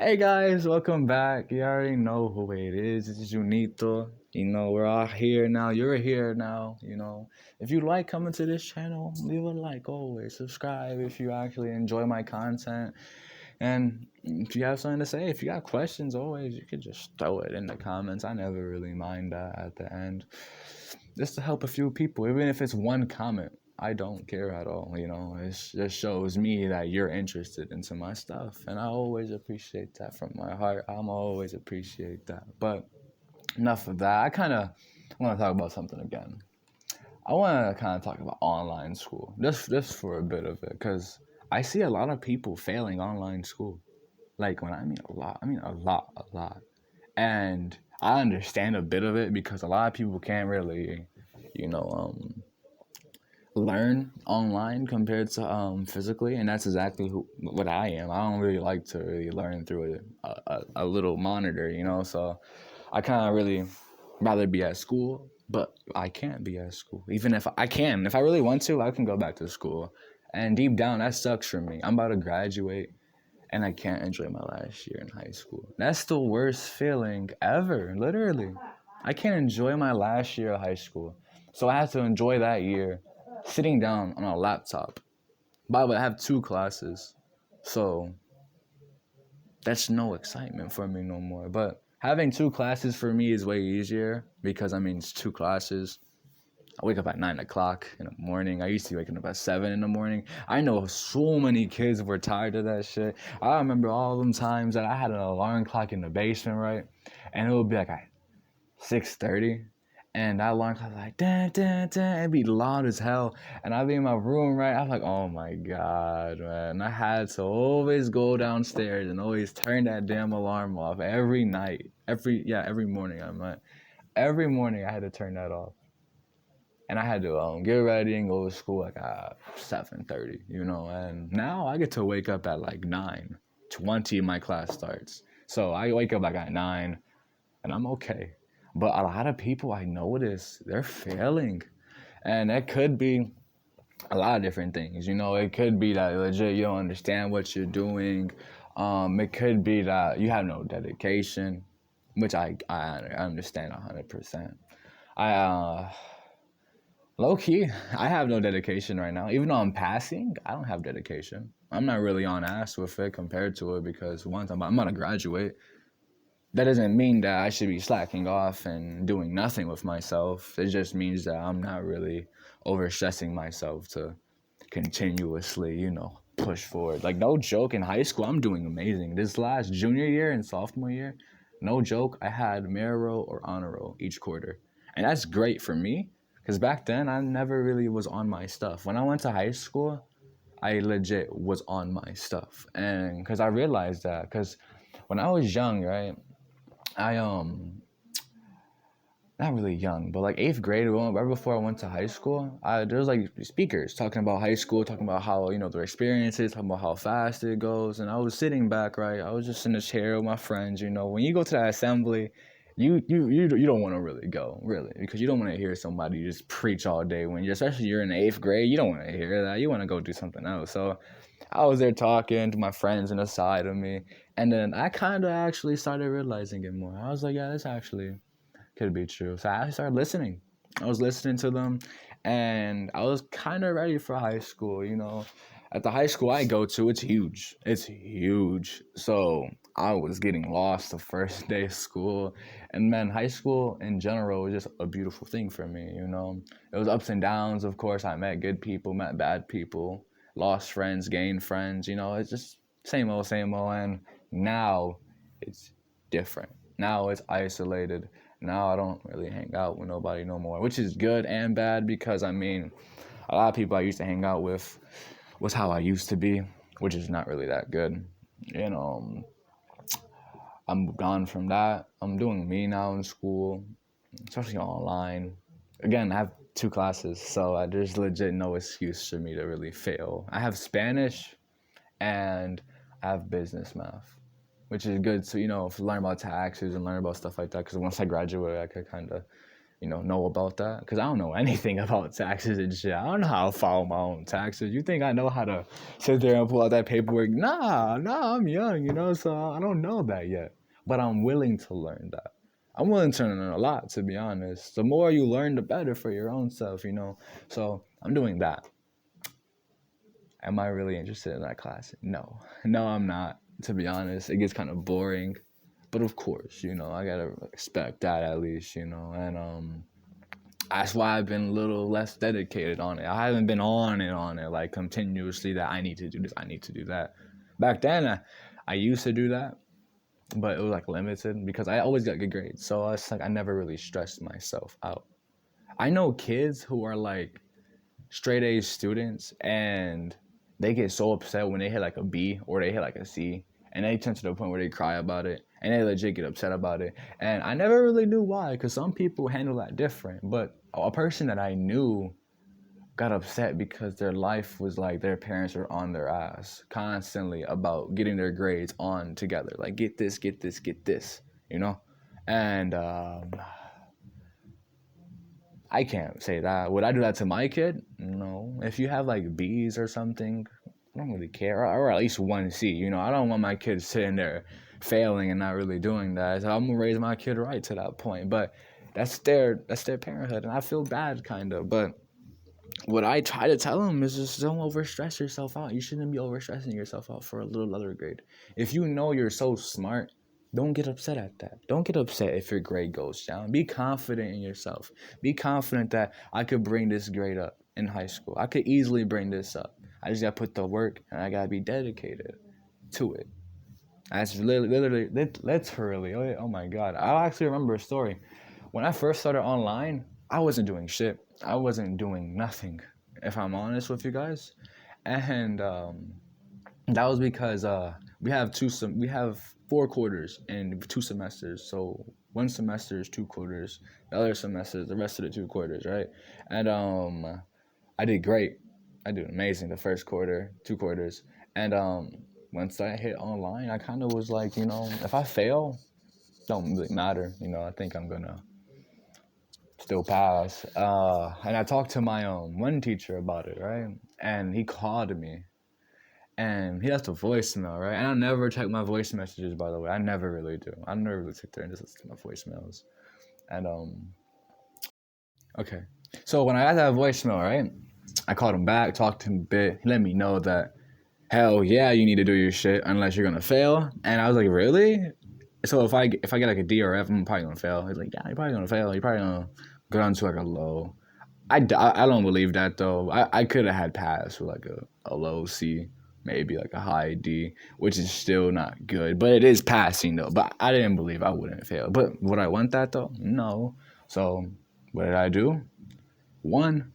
Hey guys, welcome back. You already know who it is. It's Junito. We're all here now. You're here now. If you like coming to this channel, leave a like always. Subscribe if you actually enjoy my content. And if you have something to say, if you got questions, always, you could just throw it in the comments. I never really mind that at the end. Just to help a few people, even if it's one comment. I don't care at all, it just shows me that you're interested into my stuff, and I always appreciate that from my heart. I'm always appreciate that. But enough of that. I kind of want to talk about something again. I want to kind of talk about online school, just for a bit of it, because I see a lot of people failing online school. Like, when I mean a lot, I mean a lot. And I understand a bit of it because a lot of people can't really, you know, learn online compared to physically, and that's exactly what I am. I don't really like to really learn through a little monitor, so I kind of really rather be at school, but I can't be at school. Even if I really want to, I can go back to school. And deep down, that sucks for me. I'm about to graduate and I can't enjoy my last year in high school. That's the worst feeling ever, literally. I can't enjoy my last year of high school. So I have to enjoy that year sitting down on a laptop. By the way, I have two classes. So that's no excitement for me no more. But having two classes for me is way easier because, it's two classes. I wake up at 9 o'clock in the morning. I used to be waking up at 7 in the morning. I know so many kids were tired of that shit. I remember all them times that I had an alarm clock in the basement, right? And it would be like at 6:30. And that alarm clock was like, dun, dun, dun. It'd be loud as hell. And I'd be in my room, right? I was like, oh my God, man. And I had to always go downstairs and always turn that damn alarm off every night. Every morning I meant. Every morning I had to turn that off, and I had to get ready and go to school like at 7:30, and now I get to wake up at like 9:20. My class starts, so I wake up like at 9, and I'm okay. But a lot of people I notice, they're failing, and that could be a lot of different things. It could be that legit you don't understand what you're doing. It could be that you have no dedication, which I understand 100%. I Low key, I have no dedication right now. Even though I'm passing, I don't have dedication. I'm not really on ass with it compared to it because once I'm gonna graduate, that doesn't mean that I should be slacking off and doing nothing with myself. It just means that I'm not really overstressing myself to continuously, push forward. Like, no joke, in high school, I'm doing amazing. This last junior year and sophomore year, no joke, I had mirror roll or honor roll each quarter. And that's great for me because back then I never really was on my stuff. When I went to high school, I legit was on my stuff. And because I realized that, because when I was young, right, I not really young, but like eighth grade, right before I went to high school, there was like speakers talking about high school, talking about how their experiences, talking about how fast it goes, and I was sitting back, right, I was just in the chair with my friends. When you go to that assembly, you don't want to really go, really, because you don't want to hear somebody just preach all day when especially you're in eighth grade. You don't want to hear that. You want to go do something else. So I was there talking to my friends on the side of me, and then I kind of actually started realizing it more. I was like, yeah, this actually could be true. So I started listening. I was listening to them, and I was kind of ready for high school. At the high school I go to, it's huge. It's huge. So I was getting lost the first day of school, and man, high school in general was just a beautiful thing for me. It was ups and downs. Of course, I met good people, met bad people, lost friends, gained friends. It's just same old, same old. And now it's different. Now it's isolated. Now I don't really hang out with nobody no more, which is good and bad because a lot of people I used to hang out with was how I used to be, which is not really that good. You know, I moved on from that. I'm doing me now in school, especially online. Again, I have two classes, so there's legit no excuse for me to really fail. I have Spanish and I have business math, which is good to learn about taxes and learn about stuff like that. Because once I graduate, I could kind of know about that, because I don't know anything about taxes and shit. I don't know how to file my own taxes. You think I know how to sit there and pull out that paperwork? Nah, I'm young, so I don't know that yet. But I'm willing to learn that. I'm willing to learn a lot, to be honest. The more you learn, the better for your own self. So I'm doing that. Am I really interested in that class? No. No, I'm not, to be honest. It gets kind of boring. But of course, I gotta expect that at least, and that's why I've been a little less dedicated on it. I haven't been on it like continuously that I need to do this, I need to do that. Back then, I used to do that, but it was like limited because I always got good grades. So it's like I never really stressed myself out. I know kids who are like straight A students and they get so upset when they hit like a B or they hit like a C, and they tend to the point where they cry about it and they legit get upset about it. And I never really knew why, because some people handle that different. But a person that I knew got upset because their life was like their parents were on their ass constantly about getting their grades on together. Like, get this, get this, get this, And I can't say that. Would I do that to my kid? No. If you have like B's or something, I don't really care. Or at least one C. I don't want my kid sitting there failing and not really doing that. So I'm gonna raise my kid right to that point. But that's their parenthood, and I feel bad kind of. But what I try to tell them is just don't overstress yourself out. You shouldn't be overstressing yourself out for a little other grade. If you know you're so smart, don't get upset at that. Don't get upset if your grade goes down. Be confident in yourself. Be confident that I could bring this grade up in high school. I could easily bring this up. I just got to put the work, and I got to be dedicated to it. That's literally, oh my God. I actually remember a story. When I first started online, I wasn't doing shit. I wasn't doing nothing, if I'm honest with you guys. And that was because we have 4 quarters and 2 semesters. So one semester is 2 quarters. The other semester is the rest of the 2 quarters, right? And I did great. I did amazing the first quarter, 2 quarters. And once I hit online, I kind of was like, if I fail, don't really matter. I think I'm gonna still pass. And I talked to my one teacher about it, right? And he called me, and he left a voicemail, right? And I never check my voice messages, by the way. I never really do. I never really sit there and just listen to my voicemails. And okay. So when I got that voicemail, right, I called him back, talked to him a bit. He let me know that, hell yeah, you need to do your shit unless you're gonna fail. And I was like, really? So if I get like a D or F, I'm probably gonna fail. He's like, yeah, you're probably gonna fail. You're probably gonna go down to like a low. I don't believe that though. I could have had pass with like a low C, maybe like a high D, which is still not good, but it is passing though. But I didn't believe I wouldn't fail. But would I want that though? No. So what did I do? One,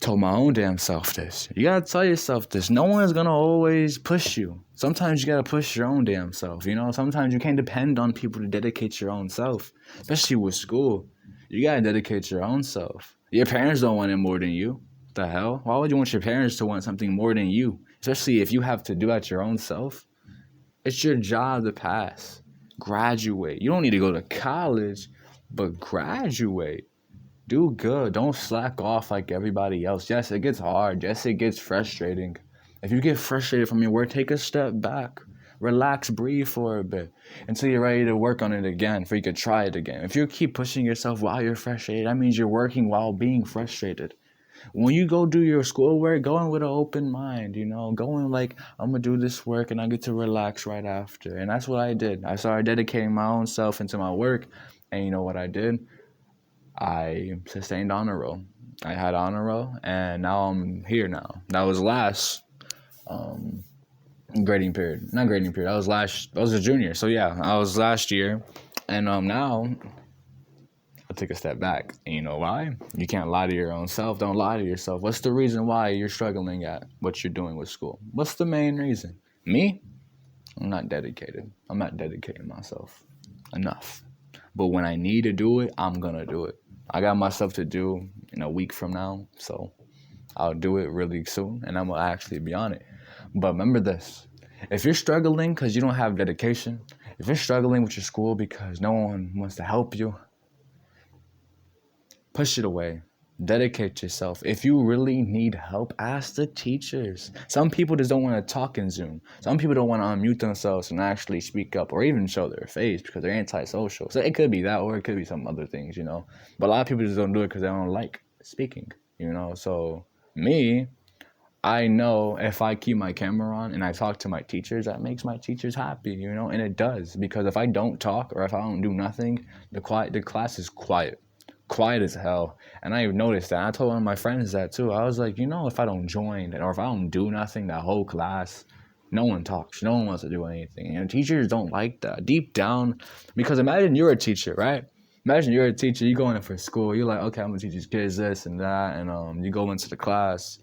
told my own damn self this. You gotta tell yourself this. No one's gonna always push you. Sometimes you gotta push your own damn self. Sometimes you can't depend on people to dedicate your own self, especially with school. You gotta dedicate your own self. Your parents don't want it more than you. What the hell? Why would you want your parents to want something more than you? Especially if you have to do that your own self. It's your job to pass. Graduate. You don't need to go to college, but graduate. Do good. Don't slack off like everybody else. Yes, it gets hard. Yes, it gets frustrating. If you get frustrated from your work, take a step back. Relax, breathe for a bit until you're ready to work on it again, for you could try it again. If you keep pushing yourself while you're frustrated, that means you're working while being frustrated. When you go do your schoolwork, go in with an open mind, go in like, I'm going to do this work and I get to relax right after. And that's what I did. I started dedicating my own self into my work. And you know what I did? I sustained honor roll. I had honor roll, and now I'm here now. That was last grading period. Not grading period. I was a junior. So yeah, I was last year, and now I took a step back. And you know why? You can't lie to your own self. Don't lie to yourself. What's the reason why you're struggling at what you're doing with school? What's the main reason? Me? I'm not dedicated. I'm not dedicating myself enough. But when I need to do it, I'm gonna do it. I got my stuff to do in a week from now, so I'll do it really soon, and I'm gonna actually be on it. But remember this: if you're struggling because you don't have dedication, if you're struggling with your school because no one wants to help you, push it away. Dedicate yourself. If you really need help, ask the teachers. Some people just don't want to talk in Zoom. Some people don't want to unmute themselves and actually speak up or even show their face because they're antisocial. So it could be that, or it could be some other things, you know. But a lot of people just don't do it because they don't like speaking, you know. So me, I know if I keep my camera on and I talk to my teachers, that makes my teachers happy, you know, and it does, because if I don't talk or if I don't do nothing, the class is quiet as hell. And I noticed that. I told one of my friends that too. I was like, you know, if I don't join or if I don't do nothing, that whole class, no one talks. No one wants to do anything. And teachers don't like that deep down, because imagine you're a teacher, right? Imagine you're a teacher. You go in for school. You're like, okay, I'm gonna teach these kids this and that, and you go into the class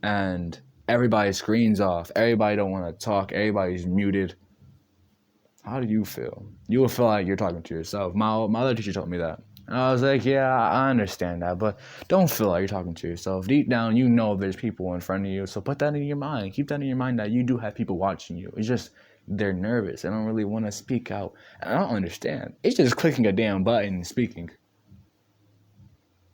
and everybody's screens off. Everybody don't want to talk. Everybody's muted. How do you feel? You will feel like you're talking to yourself. My other teacher told me that. And I was like, yeah, I understand that, but don't feel like you're talking to yourself. Deep down, you know there's people in front of you, so put that in your mind. Keep that in your mind that you do have people watching you. It's just they're nervous. They don't really want to speak out. And I don't understand. It's just clicking a damn button and speaking.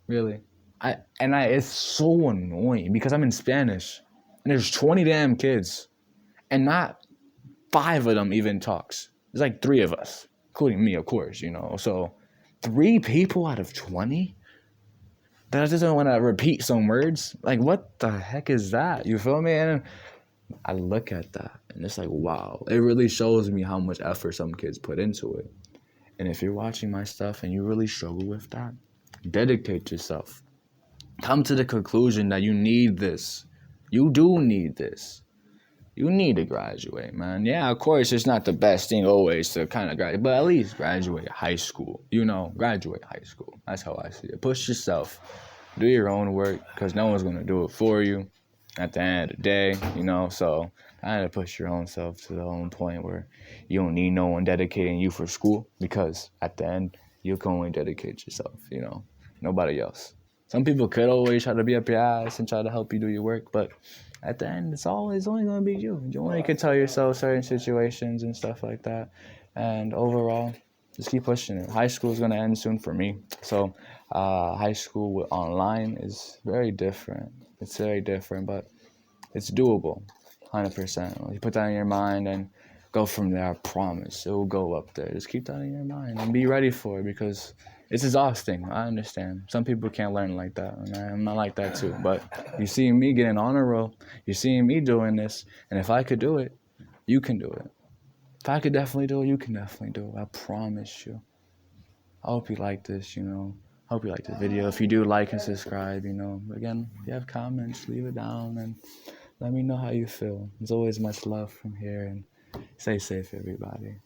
Really. It's so annoying because I'm in Spanish and there's 20 damn kids and not 5 of them even talks. There's like 3 of us, including me, of course, you know. So 3 people out of 20 that doesn't want to repeat some words. Like, what the heck is that? You feel me? And I look at that and it's like, wow, it really shows me how much effort some kids put into it. And if you're watching my stuff and you really struggle with that, dedicate yourself. Come to the conclusion that you need this. You do need this. You need to graduate, man. Yeah, of course, it's not the best thing always to kind of graduate, but at least graduate high school. You know, graduate high school. That's how I see it. Push yourself. Do your own work, because no one's going to do it for you at the end of the day, you know. So kind of push your own self to the own point where you don't need no one dedicating you for school, because at the end, you can only dedicate yourself, you know. Nobody else. Some people could always try to be up your ass and try to help you do your work, but at the end, it's only going to be you. You only can tell yourself certain situations and stuff like that. And overall, just keep pushing it. High school is going to end soon for me. So high school online is very different. It's very different, but it's doable, 100%. You put that in your mind and go from there. I promise it will go up there. Just keep that in your mind and be ready for it, because it's exhausting. I understand. Some people can't learn like that, and I'm not like that too. But you see me getting on a roll. You see me doing this, and if I could do it, you can do it. If I could definitely do it, you can definitely do it. I promise you. I hope you like this, you know. Hope you like this video. If you do, like and subscribe, you know. Again, if you have comments, leave it down and let me know how you feel. There's always much love from here, and stay safe, everybody.